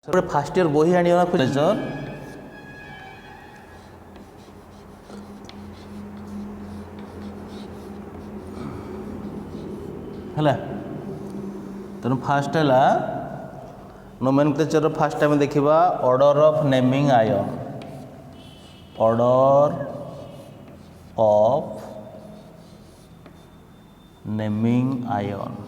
गोटे fast year बही आना खोज है तेणु फास्ट है नोमेनक्लेचर फास्ट आम देखा order of naming ion order of naming ion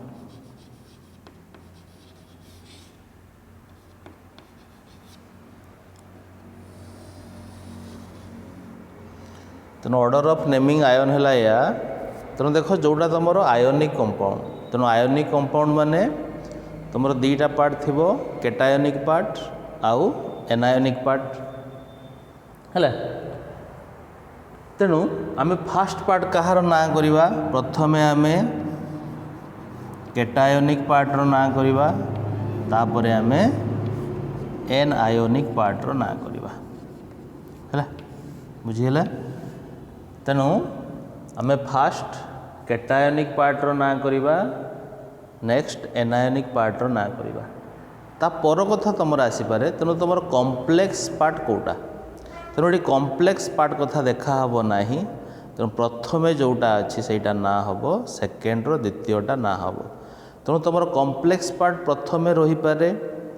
तेणु ऑर्डर ऑफ नेमिंग आयन है या तेणु देख जोटा तुम आयोनिक कंपाउंड तेणु आयोनिक कंपाउंड माने तुम दीटा पार्ट थी केटायोनिक पार्ट आउ एनायोनिक पार्ट है तेणु आम फास्ट पार्ट कहार ना करवा प्रथम आम केटायोनिक पार्टर ना करवा तापर आम एन आयोनिक पार्टर ना करवा है बुझीगला तेणु आम फास्ट केटायोनिक पार्टर ना करवा नेक्स्ट एनायोनिक पार्टर ना करवा ता पर कथा तुम आसीपे तेणु तुम कॉम्प्लेक्स पार्ट कोटा तेणु ये कॉम्प्लेक्स पार्ट कथा देखा हब ना तेणु प्रथम जोटा अच्छी से ना हम सेकेंड्र द्वितीयटा ना हम तेणु तुम कॉम्प्लेक्स पार्ट प्रथम रही पारे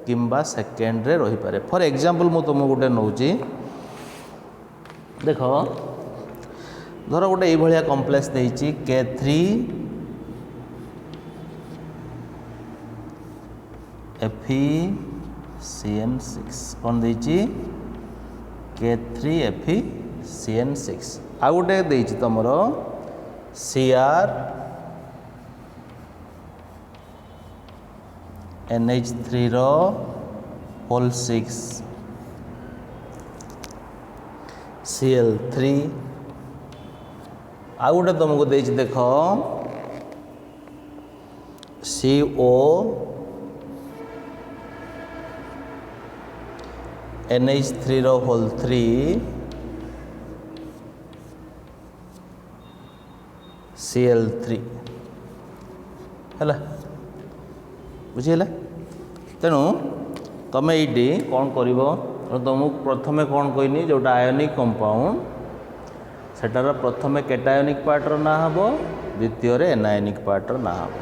किंबा सेकेंड्रे रही पारे फॉर एग्जांपल मु तुमको गोटे नौ देख धर गोटे ये कॉम्प्लेक्स देती K3 FeCN6 कौन देती K3 FeCN6 आ गोटे देती तुम Cr NH3 रो होल 6 Cl3 आ गोटे तुमको देख CO NH3 रो होल 3 Cl3 है बुझीगला तेणु तुम ये कौन कर तुमको प्रथम कौन कहनी जोटा आयोनिक कंपाउंड सेटार प्रथम केटायोनिक पार्टर ना हम द्वितीय एनायोनिक पार्टर ना हम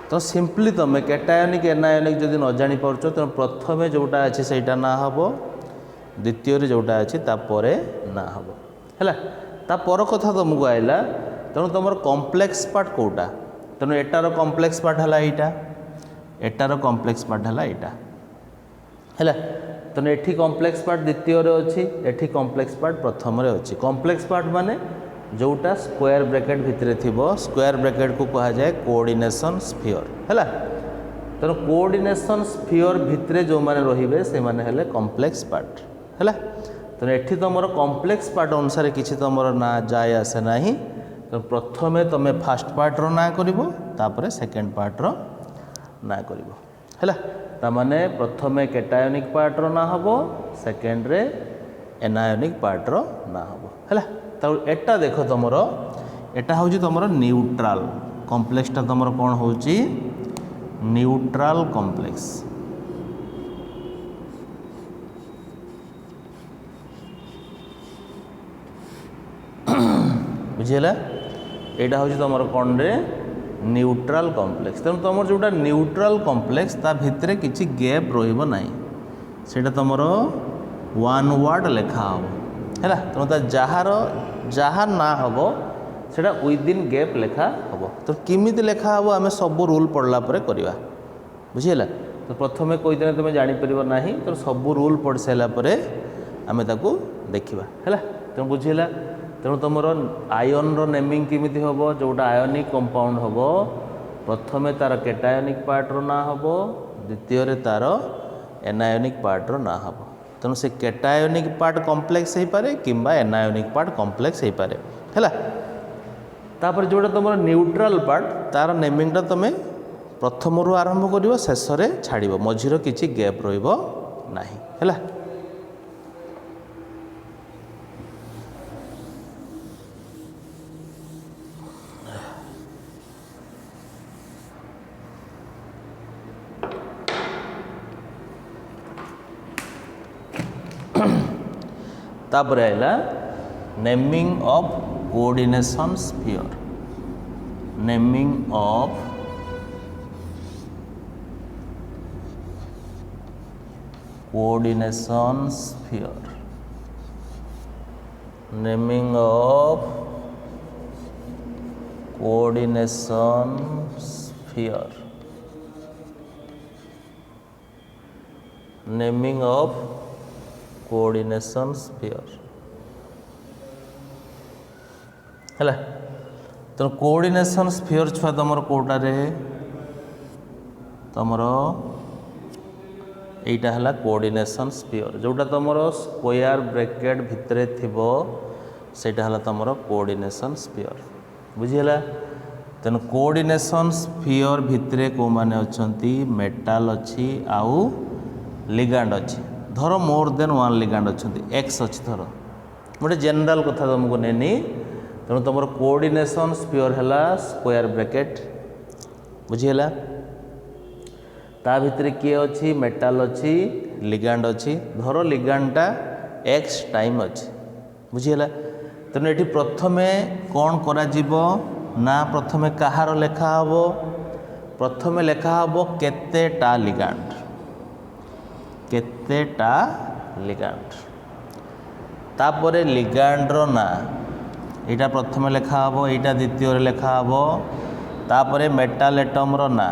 तो सिंपली तुम केटायोनिक एनायोनिक जदि न जानी पार्छ तो प्रथम जोटा अच्छे से ना हम द्वितीय जोटा अच्छी तापर ना हम है तापर कथा तुमको आइला तेणु तुम कॉम्प्लेक्स पार्ट कोटा तेणु एटार कॉम्प्लेक्स पार्ट है यहाँ एटार कॉम्प्लेक्स पार्ट है यहाँ है तेणु एठी कॉम्प्लेक्स पार्ट द्वितीय अच्छी एठी कॉम्प्लेक्स पार्ट प्रथम अच्छी कॉम्प्लेक्स पार्ट माने जोटा स्क्वायर ब्रैकेट भितर थी स्क्वायर ब्रैकेट को कहा जाए कोऑर्डिनेशन स्फीयर है तेणु कोऑर्डिनेशन स्फीयर भितर जो माने रहिबे से माने हेले कॉम्प्लेक्स पार्ट है तेणु एठी तुम कॉम्प्लेक्स पार्ट अनुसार किसी तुम ना जाए आसे ना तो प्रथमे तुम फास्ट पार्टर ना कर सेकेंड पार्टर ना कर है तामाने प्रथमे केटायोनिक पार्टर ना हम सेकेंड्रे एनायोनिक पार्टर ना हम है तो एटा देख तुम एटा हूँ तुम न्यूट्रल कॉम्प्लेक्सटा तुम कौन हो न्यूट्रल कॉम्प्लेक्स बुझीगला यहाँ हूँ तुम कौन रे न्यूट्रल कॉम्प्लेक्स तेणु तुम जोटा न्यूट्रल कॉम्प्लेक्स ता भितर किसी गैप रहिबो नाही सेटा तुम वन वर्ड लेखा हम है तेणु जार जहाँ ना हम सेटा विदिन गैप लेखा हम तो किमिति लेखा हम आम सब रूल पढ़ला करवा बुझीगला तो प्रथम कोई दिन तुम जापर ना तो सब रूल पढ़ सारापर आम ताकू देखा है तेणु बुझीगला तेणु तुम आयन नेमिंग किमिति हम जोटा आयोनिक कंपाउंड हम प्रथमे तार केटायोनिक पार्टर ना हम द्वितीय तार एनायोनिक पार्टर ना हम तेणु से केटायोनिक पार्ट कॉम्प्लेक्स हो पारे किंबा एनायोनिक पार्ट कॉम्प्लेक्स हो पारे है तापर जोटा तुम न्यूट्रल पार्ट तार नेमिंगटा तुम प्रथम रू आरंभ कर शेष छाड़ मझीर किसी गैप रही है तापर आइला naming of coordination sphere, naming of coordination sphere, naming of coordination sphere, naming of coordination sphere है। तो कोऑर्डिनेशन स्फीयर छुआ तुम कोटारे तुम यहीटा है कोऑर्डिनेशन स्फीयर, जोटा तुम स्क्वायर ब्रैकेट भितर थिबो सेटा है तुम कोऑर्डिनेशन स्फीयर। बुझीगला? तेणु कोऑर्डिनेशन स्फीयर भितर को माने अच्छी मेटाल अच्छी आउ लिगांड अच्छी। धर मोर देन वन लिगांड अच्छा एक्स अच्छी, धर गोटे जेनराल कथा तुमको नेनी। तेणु तुम कोऑर्डिनेशन स्फीयर है स्क्वायर ब्रैकेट। बुझीगला? ता भितर किए अच्छी मेटाल अच्छी लिगांड अच्छी। धर लिगांडटा एक्स टाइम अच्छी। बुझीगला? तेणु ये प्रथमे कौन करा जीवो ना प्रथमे कहार लेखा हबो, प्रथमे लेखा हबो केतेटा लिगांड, केतेटा लिगांड, तापरे लिगांडर ना यहाँ प्रथमे लेखा हबो, यहाँ द्वितीय लेखा हबो, तापरे मेटाल एटमर ना,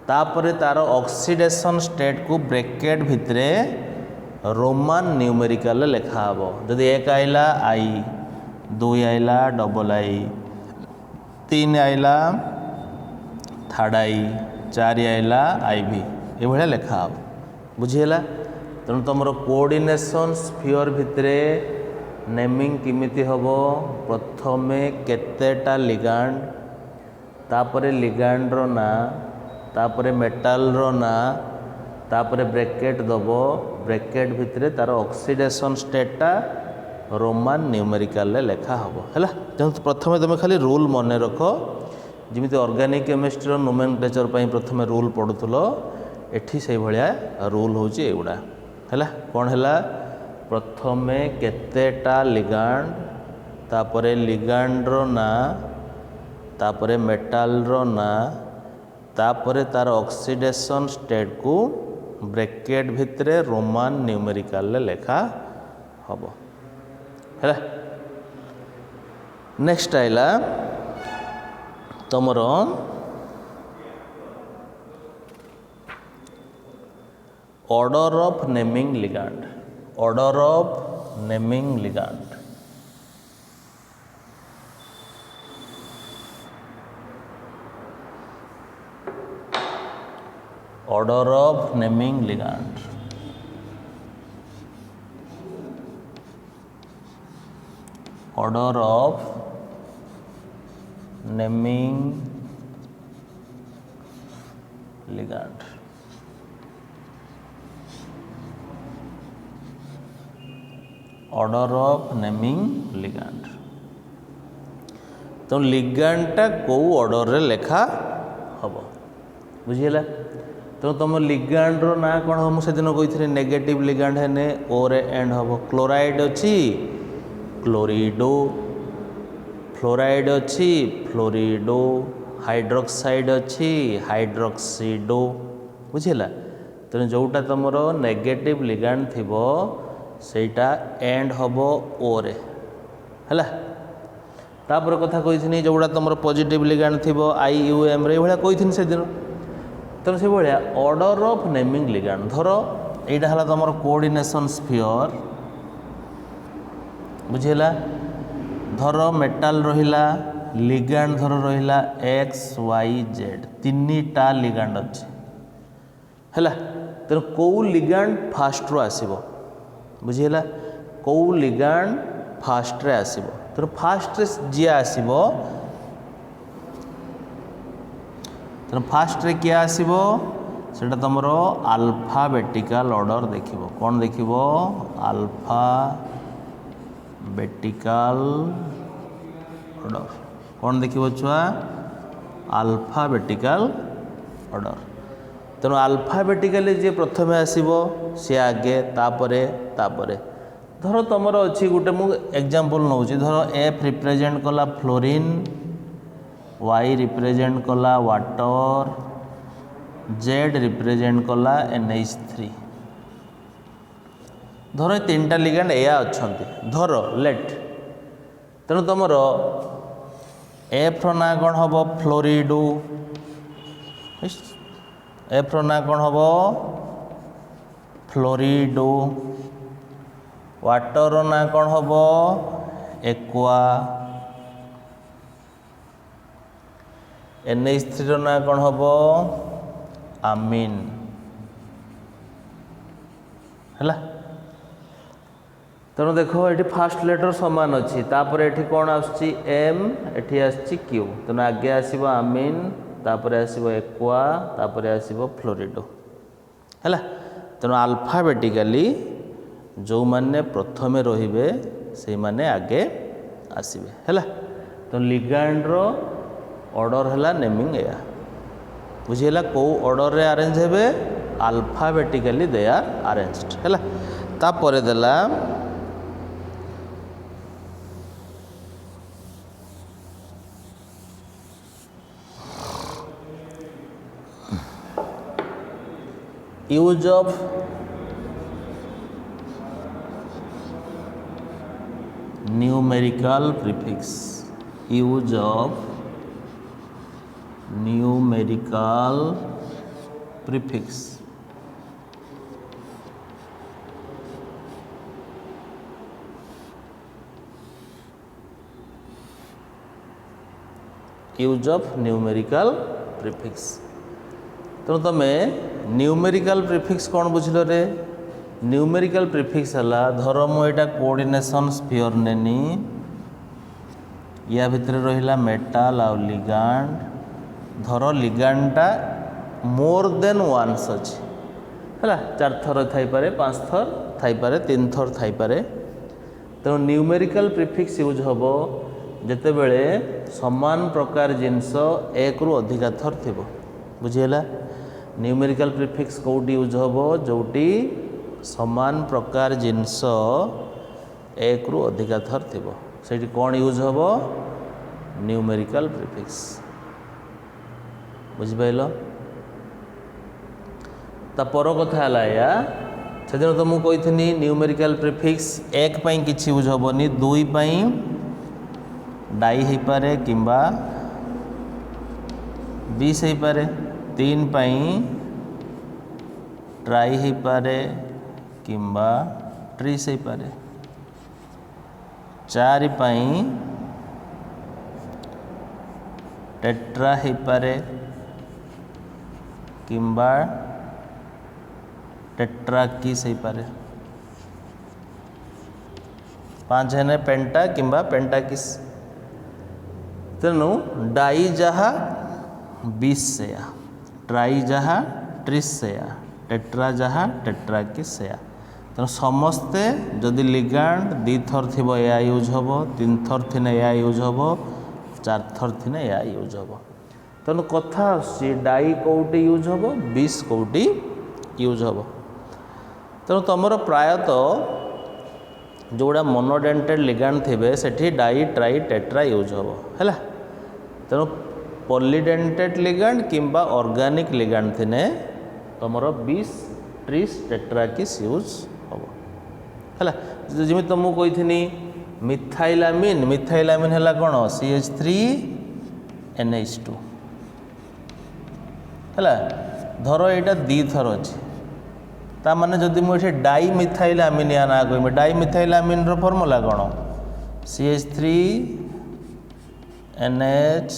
तापरे तार ऑक्सीडेशन स्टेट को ब्रैकेट भितरे रोमान न्यूमेरिकल लेखा हबो। जदि एक आइला आई, दुई आइला डबल आई, तीन आइला थर्ड आई, चार आइला आई भी ये भाया लेखा हम। बुझीगला? तेणु तुम कोऑर्डिनेशन स्फीयर भितरे नेमिंग किमिति हबो, प्रथमे केतेटा लिगांड, तापरे लिगांडर ना, तापरे मेटालर ना, तापरे ब्रैकेट दबो, ब्रैकेट भितरे तार ऑक्सीडेशन स्टेटटा रोमान न्यूमेरिकल लेखा हबो हैला। तेणु प्रथमे तुम खाली रूल मन रख, जमी ऑर्गेनिक केमिस्ट्री नोमेनक्लेचर प्रथमे रूल पढ़ुल, एठी से भाया रूल हूँ एगुड़ा है। कौन है? प्रथमे केतेटा लिगांड, तापरे लिगांडर ना, तापरे मेटालर ना, तापरे तार ऑक्सीडेशन स्टेट को ब्रैकेट भितरे रोमान न्यूमेरिकल लेखा हबो है। नेक्स्ट आइला तुमर order of naming ligand, order of naming ligand, order of naming ligand, order of naming ligand. Order of naming ligand. तो लिगांडटा कौ ऑर्डर रे लेखा हम। बुझीगला? तो तुम लिगांडर ना कौन हम से दिन कही नेगेटिव लिगांड है ओ रे एंड हम। क्लोराइड अच्छी क्लोरिडो, फ्लोराइड अच्छी फ्लोरिडो, हाइड्रोक्साइड अच्छी हाइड्रोक्सीडो। बुझीगला? तेणु जोटा तुम नेगेटिव लिगांड थी सेटा एंड हम ओ रे है। तापर कथा कही जोड़ा तुम पॉजिटिव लिगांड थी आई यू एम रे भाया कही से दिन। तेणु से भाया ऑर्डर ऑफ नेमिंग लिगांड। धर यहाँ है तुम कोऑर्डिनेशन स्फीयर। बुझीगला? धर मेटाल रहिला, लिगांड धर रहिला एक्स वाई जेड, तीनटा लिगांड अच्छे है। तेणु कौ लिगांड फास्ट रो आसीबो। बुझीगला? कौ लिगांड फास्ट रे आसीबो। तेणु फास्ट रे जी आसीबो, तेणु फास्ट रे किया आसीबो सेटा तुमरो अल्फाबेटिकल ऑर्डर देखिबो। कौन देखिबो? Alphabetical order. कौन देखिबो छुआ? Alphabetical order. तेणु आल्फाबेटिकाली जी प्रथम आसो सी आगे तापरे धर तुमर अच्छी गोटे मु एग्जांपल नौ धर एफ रिप्रेजेंट कला फ्लोरीन, वाई रिप्रेजेंट कला वाटर, जेड रिप्रेजेंट कला NH3। धर तीन टा लिगेंड या अच्छा धर लेट तेणु तुमर एफ ना कौन हम फ्लोरिडो, एफ ना कौन हम फ्लोरिडो, वाटर ना कौन हम एक्वा, NH3 ना कौन हम आमीन है। तेणु देख ये फास्ट लेटर सामान अच्छी तापर ये कौन आसम एटी आक्यू तेणु आगे आसो आमीन तापर आसो एक्वा तापर आसो फ्लोरिडो है। तेणु आल्फाबेटिकाली जो माने प्रथमे रे से माने आगे आसवे है। तो लिगांड रो ऑर्डर है नेमिंग या बुझीला कौ ऑर्डर रे अरेंज हे आल्फाबेटिकाली दे आर अरेंज्ड है। तापर देला use of numerical prefix, use of numerical prefix. Use of numerical prefix तेणु तुम न्यूमेरिकल प्रीफिक्स कौन बुझल रे? न्यूमेरिकल प्रीफिक्स है धर मुझा कोऑर्डिनेशन स्फीयर नेनी या भितर रहिला मेटाल आ लिगांड धर लिगांडटा मोर देन वन्स अच्छी है 4 थर थाईपे 5 थर थाईपे 3 थर थाईपे। तेणु न्यूमेरिकल प्रीफिक्स यूज हम जिते बड़े समान प्रकार जिनस एक रु अधिका थर थी बुझीला। न्यूमेरिकल प्रीफिक्स कौटी यूज हम जोटी समान प्रकार जिनस एक रु अधिका थर थी से कौन यूज हम न्यूमेरिकल प्रीफिक्स बुझिपाल। तापर कथा है से दिन तो मुझे कही न्यूमेरिकल प्रीफिक्स 1 किसी यूज हेनी 2 डाई हो पारे किंबा 20 हो पारे 3 ट्राई हो पारे किंबा ट्रिस हो पारे 4 टेट्रा हो पारे किंबा टेट्राकिस हो पारे 5 है पेंटा किंबा पेंटाकिस। तेणु डाई जहा 20 सेया, ट्राई जहा 30 सेया, टेट्रा जहा टेट्राकिस सेया। तेणु समस्ते जदि लिगांड 2 थर थी या यूज हम 3 थर थी या यूज हम 4 थर थी या यूज हम। तेणु कथा डाई कौटी यूज हम 20 कौटी यूज हम। तेणु तुमर प्रायतः जोड़ा मोनोडेंटेड लिगांड थे सेठी डाई ट्राई टेट्रा यूज हम है। तेणु पॉलीडेंटेड लिगांड किंबा ऑर्गेनिक लिगांड थिने तुमर 20 30 टेट्राकिस यूज हम है। जमी तुमको कही मिथाइलामिन मिथाइलामिन है कौन CH3 NH2 है। धर यहाँ 2 थर अच्छे ताने जदि मुझे डाई मिथाइलामिन या ना कह डाई मिथाइलामिन फर्मूला कौन CH3 NH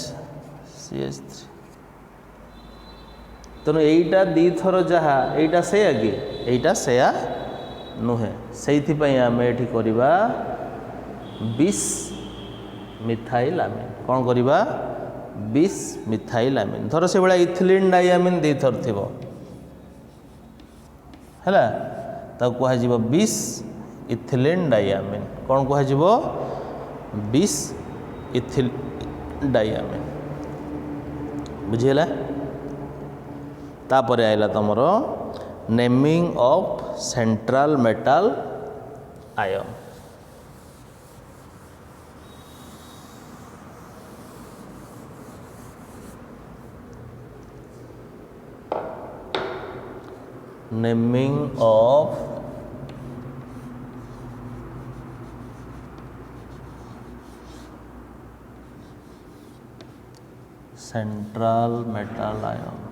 CH3। तेणु यहीटा 2 थर जहाँ यहीटा से कि यहीटा से नुहे से आम ये करवा 20 मिथाइलामिन कौन करवा 20 मिथाइलामिन। धर से भाया इथिलीन डाइआमिन 2 थर थी है कह 20 इथिलीन डाइआमिन कौन कह 20 इथिलीन डाइआमिन बुझीला। तापर आइला तुमर naming of central metal ion. Naming of central metal ion.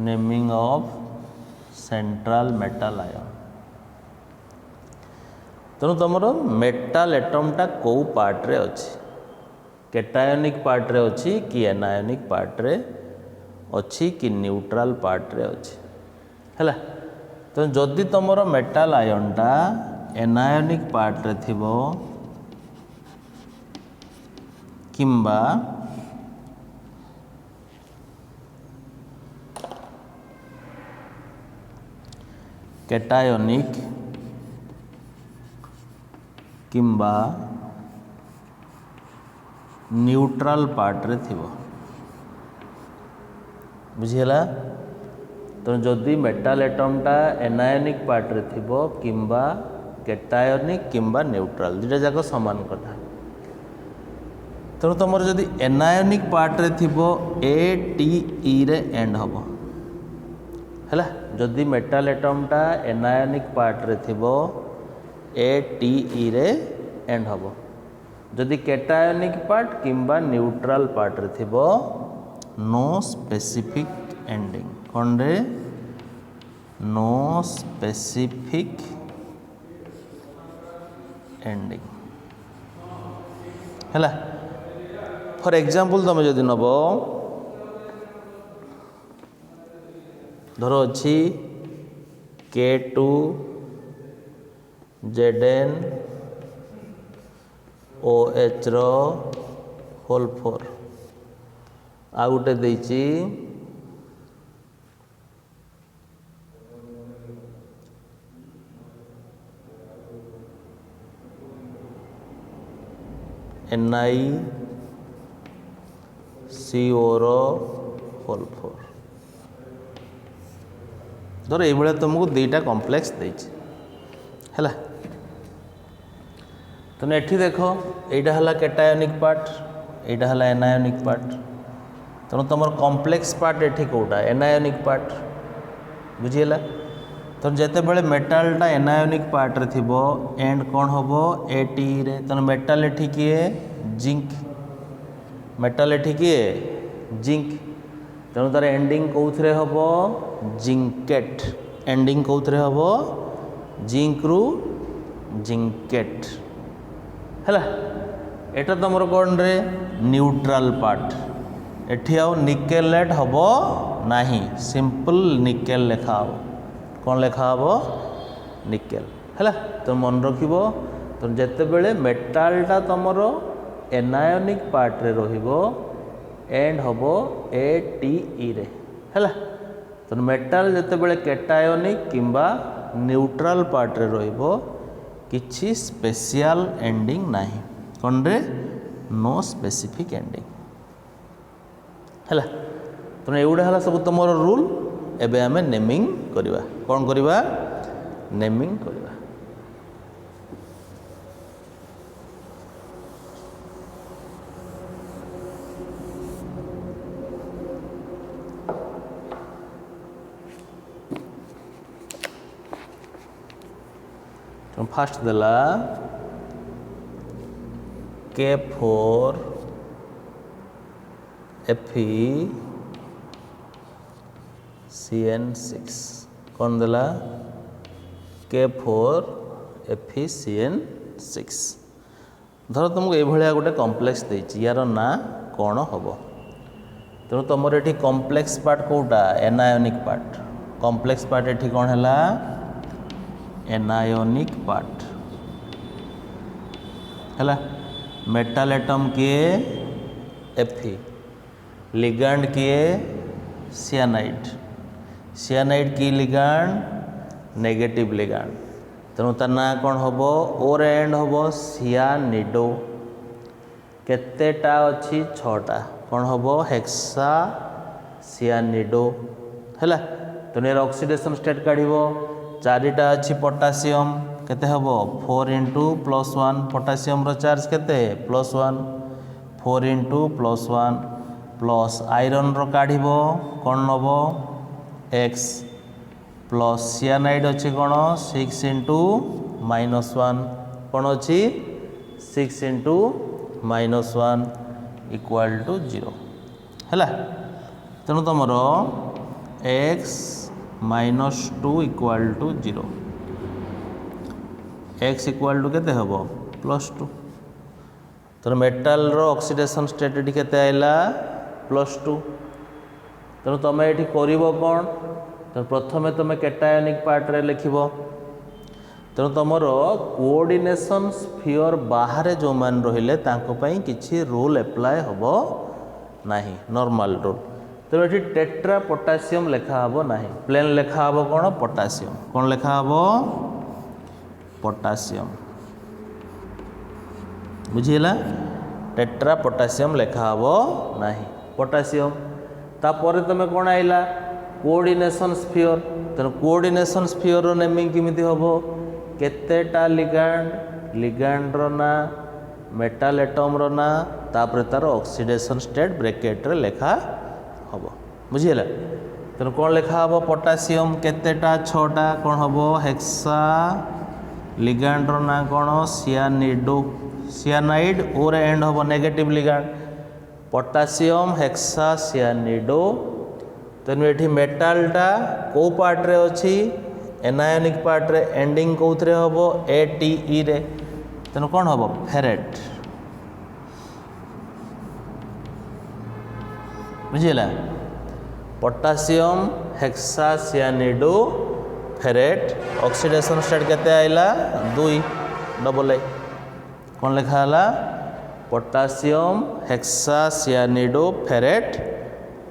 Naming of central metal ion. तेणु तुम मेटाल एटमटा कौ पार्ट रे अच्छी, कैटायनिक पार्ट रे अच्छी कि एनायनिक पार्ट रे अच्छी कि न्यूट्रल पार्ट रे अच्छी हैला। तो जदि तुम मेटाल आयनटा एनायनिक पार्ट रे थिबो किंबा कैटायनिक किंबा न्यूट्रल पार्ट रे थिबो, बुझीला। तो जदि मेटाल एटमटा एनायनिक पार्ट रे थिबो किंबा कैटायनिक किंबा न्यूट्रल दुटा जाक समान कथा। तेणु तुम जदि एनायनिक पार्ट रे थिबो ATE रे एंड हबो हैला। जदि मेटाल एटमटा एनायनिक पार्ट रे थिबो ATE रे एंड हबो। जदि कैटायनिक पार्ट किंबा न्यूट्रल पार्ट रे थिबो नो स्पेसिफिक एंडिंग। कौन रे? नो स्पेसिफिक एंडिंग हैला। फॉर एग्जांपल तुम जदि नब धर अच्छी K2 Zn OH रो होल 4 आ गोटे देची NiCO रो होल 4 धर ये तुमको दुईटा कॉम्प्लेक्स देची हैला। तो एठी देख एटा हला कैटायनिक पार्ट, एटा हला एनायनिक पार्ट। तेणु तुम कॉम्प्लेक्स पार्ट एठी कोटा एनायनिक पार्ट, बुझीला। तो जिते बड़े मेटालटा एनायनिक पार्ट रे थिबो एंड कौन होबो ATE रे। तेणु मेटाल एठी किए जिंक, मेटाल एठी किए जिंक। तेणु तार एंडिंग कौथरे होबो जिंकेट। एंडिंग कौथरे होबो जिंक रु जिंकेट हैला। एटा तुमर कौन रे न्यूट्रल पार्ट। एठी आउ निकेलेट हबो नाही, सिंपल निकेल लेखा हो। कौन लेखा हबो निकेल हैला। तो मन रखिबो तो जेते बेले मेटालटा तुमर एनायनिक पार्ट रे रहिबो एंड हबो ATE रे हैला। तो मेटाल जेते बेले कैटायनिक किंबा न्यूट्रल पार्ट रे रहिबो किछि स्पेशल एंडिंग नाही। कौन रे नो स्पेसिफिक एंडिंग हैला। तो एउडा हला सब तुमर रूल। एबे हमें नेमिंग करिवा। कौन करिवा नेमिंग करिवा। तो फास्ट देला K4 FeCN6 कौन देला K4 FeCN6। धर तुमको ये गोटे कॉम्प्लेक्स देछि, यार ना कौन हम। तेणु तुम ये कॉम्प्लेक्स पार्ट कौटा एनायनिक पार्ट। कॉम्प्लेक्स पार्ट ये कौन है एनायनिक पार्ट हैला। मेटाल एटम किए Fe, लिगैंड किए सियानाइड। सियानाइड की लिगैंड नेगेटिव लिगैंड। तेणु तार ना कौन हम ओर एंड हम सियानिडो केतेटा अच्छी छटा कौन हम हेक्सा सियानिडो है तेणु यार ऑक्सीडेशन स्टेट काढ़ चारिटा अच्छी पोटासियम केते हम 4 इंटू +1 पोटासियम रो चार्ज केते +1 4 इंटू +1 प्लस आयरन रो काढ़ कौन नब x प्लस सियानाइड अच्छी कौन 6 इंटू -1 कौन अच्छी 6 इंटू -1 इक्वाल टू 0 है तेणु तुम x -2 equal to 0 x equal to केते हम +2 तेणु मेटाल रो ऑक्सीडेशन स्टेट ये केते आइला +2 तेणु तुम ये कर कौन तो प्रथम तुम कैटायनिक पार्ट रे लिख तेणु तुम कोऑर्डिनेशन स्फीयर बाहर जो मान रहिले किसी रूल एप्लाय हम नाही नॉर्मल रूल तेणु ये टेट्रा पोटासियम लेखा हम ना प्लेन लेखा हम कौन पोटासियम कौन लेखा हम पोटासियम बुझीला टेट्रा पोटासियम लेखा हम ना पोटासियम तापर तुम कौन आइला कोऑर्डिनेशन स्फीयर तेणु कोऑर्डिनेशन स्फीयर रो नेमिंग किमिति हबो केतेटा लिगैंड रो ना मेटाल एटम रो ना तापर तार ऑक्सीडेशन स्टेट ब्रैकेट रे लेखा हबो बुझिला तेणु कौन लेखा हबो पोटासियम केतेटा 6टा कौन हबो हेक्सा लिगैंड रो ना कौन सियानाइड और एंड हबो नेगेटिव लिगैंड पोटासियम हेक्सा सियानिडो तेणु ये मेटालटा कौ पार्ट रे अच्छी एनायनिक पार्ट रे एंडिंग कौन हम ATE रे तेणु कौन हम फेरेट बुझीला potassium hexacyanido ferrate oxidation state केते आइला 2 डबल आई कौन लिखा है potassium hexacyanido ferrate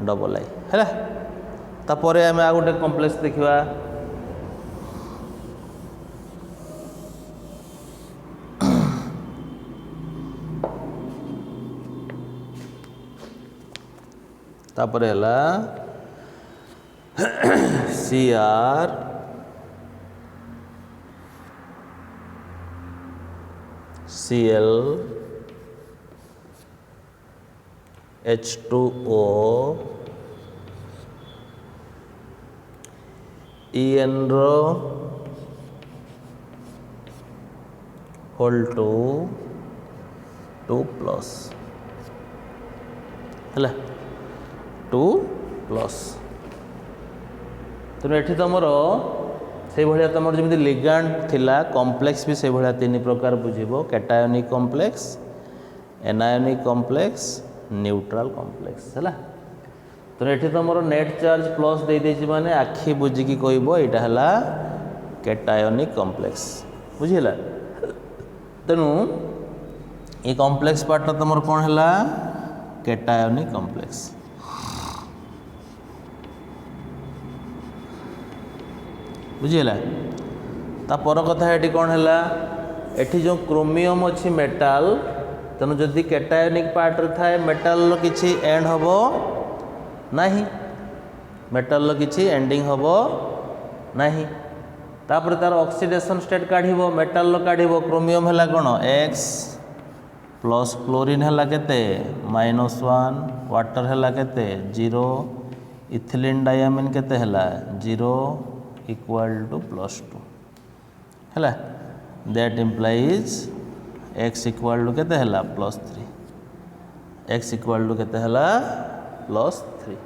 double I है तापर आम आ गोटे कम्प्लेक्स देखा तापर CR Cl H2O En रो होल 2 प्लस है 2 प्लस तेणु ये तुम से भाया तुम जमी लिगैंड थिला कॉम्प्लेक्स भी से भाया 3 प्रकार बुझिबो cationic complex anionic complex neutral complex है तेणु ये तुम नेट चार्ज प्लस दे देछि माने आखि बुझिकी कहबो एटा हला कैटायनिक कॉम्प्लेक्स बुझिला तेणु ये कॉम्प्लेक्स पार्ट तुम कौन है कैटायनिक कॉम्प्लेक्स बुझीला तापर कथा ये कौन है एठी जो क्रोमियम अच्छी मेटाल तेणु जदि कैटायनिक पार्ट रे थाए मेटाल किछि एंड हबो नाही मेटाल किछि एंडिंग हबो नाही तापर तार ऑक्सीडेशन स्टेट काढ़िबो मेटाल काढ़िबो क्रोमियम है कौन X प्लस क्लोरीन है केते -1 वाटर है केते 0 इथिलीन डायमिन केते है 0 इक्वल टू +2 है that implies x equal to केते है +3 x इक्वल टू केते है +3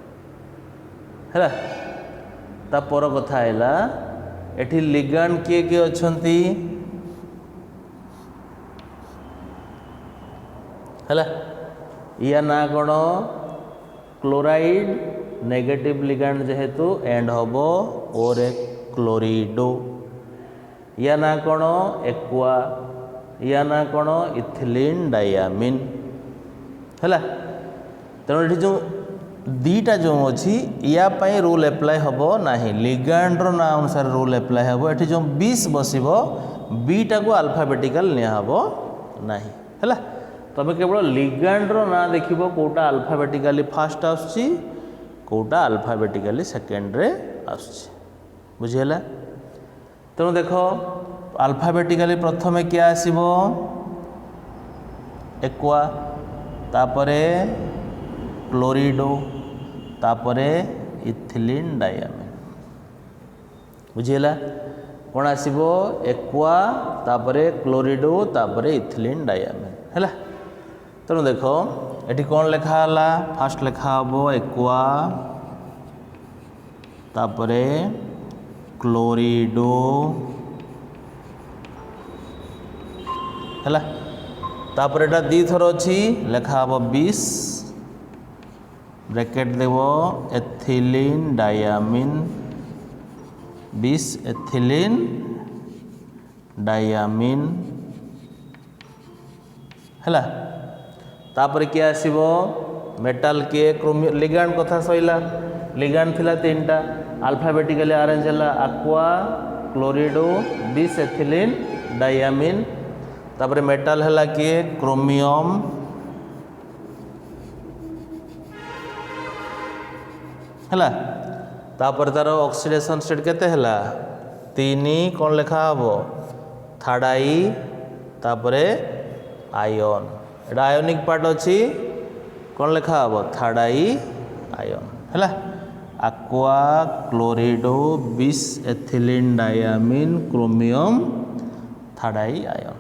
है तापर कथा है एठी लिगैंड किए किए अछंती है या ना कौन क्लोराइड नेगेटिव लिगैंड जेहेतु एंड हम और एक क्लोरिडो या ना कौन एक्वा या ना कौन इथिलीन डायमिन है तेणु ये जो दीटा जो अच्छी या पाई रूल एप्लाय हम ना लिगैंड रो ना अनुसार रूल एप्लाय हम ये जो 20 बसब बीटा को अल्फाबेटिकल निहब नहीं है। तुम केवल लिगैंडर ना देख कौटा अल्फाबेटिकली फास्ट आसुची कौटा अल्फाबेटिकली सेकेंड रे आसुची बुझीगला। तेणु देख अल्फाबेटिकली प्रथमे क्या आसीबो एक्वा तापरे क्लोरिडो तापरे इथिलीन डायमिन बुझीगला। कौन आसीबो एक्वा तापरे क्लोरिडो तापरे इथिलीन डायमिन है। तेणु देख ये कौन लेखा है फास्ट लेखा हम एक्वा तापरे क्लोरिडो है। तापर एटा दी थर अच्छी लेखा हम 20 ब्रैकेट देव एथिलीन डायमिन 20 एथिलीन डायमिन है। तापर किए आसीबो मेटाल किए लिगैंड कथा सैला लिगैंड थिला 3टा अल्फाबेटिकली अरेंज है एक्वा क्लोरिडो 20 एथिलीन डायमिन तापर मेटाल है किए क्रोमियम है। तापर तार ऑक्सीडेशन स्टेट केते हला 3 कौन लेखा हम थाडाई तापरे आयन एटा आयोनिक पार्ट अच्छी कौन लेखा हम थाडाई आयन है। Aqua chlorido 20 ethylenediamine chromium थाडाई आयन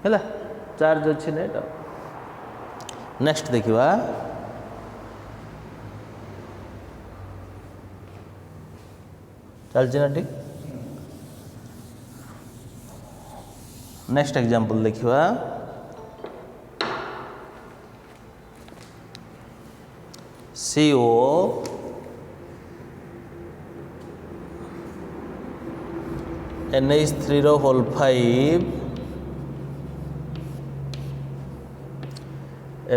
है। चार्ज अच्छी ना नेक्स्ट देखा चलती ना ठीक। नेक्स्ट एग्जांपल देखा CO NH3 whole 5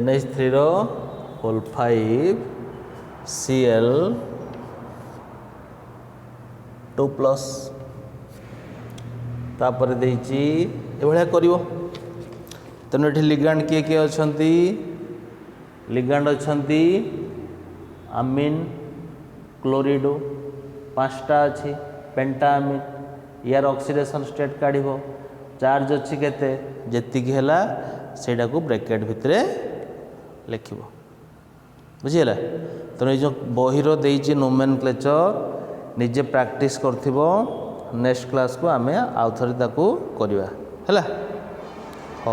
NH3 whole 5 Cl 2+ तापर देइची एभଳିଆ करिवो। तेणु ये लिगैंड किए किए अछंती लिगैंड अछंती अमीन क्लोरिडो 5टा अच्छी पेंटामिन यार ऑक्सीडेशन स्टेट काढ़ चार्ज अच्छी केते जेतिकी हैला सेटा को ब्रैकेट भितरे लिखिबो बुझीगला। तेणु ये जो बहिरो देइची नोमेनक्लेचर निजे प्रैक्टिस करथिबो नेक्स्ट क्लास को आमे आउ थरे ताकू करबा हैला।